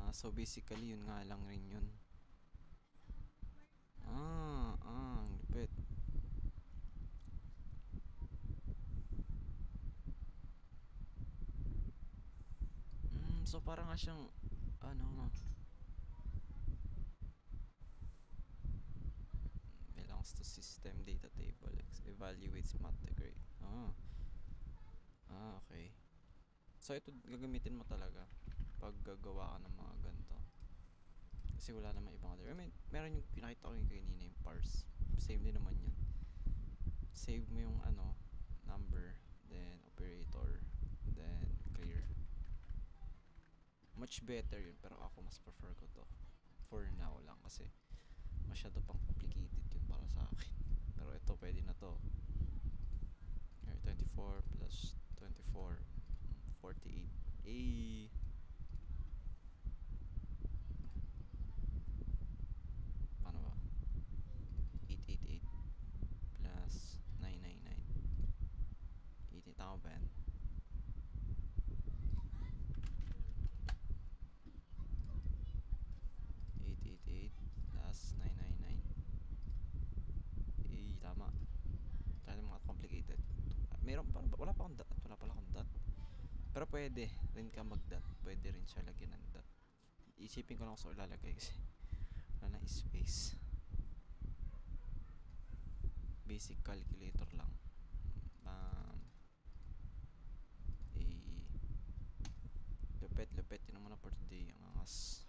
So basically yun nga lang rin yun. Ang lupit. So parang nga siyang ano, belongs to system data table, evaluates math degree. Okay. So ito gagamitin mo talaga pag gagawa ka ng mga ganito. Kasi wala namang ibang other. Meron yung pinakita ko yung kanina yung parse. Same din naman yun. Save mo yung number, then operator, then clear. Much better yun, pero ako mas prefer ko to for now lang kasi masyado pang complicated yun para sa akin. Pero ito pwede na to. 24 plus 24, 48. Paano ba? 888 plus 999. 80, tama ba yan? 888 plus 999. Tama. Tayo mga complicated. Wala pa akong dot. Wala pala akong dot. Pero pwede rin ka mag-dot. Pwede rin siya lagyan ng dot. Isipin ko lang kung saan ilalagay kasi wala na space. Basic calculator lang. Lupet. Yun naman na for today. Ang angas.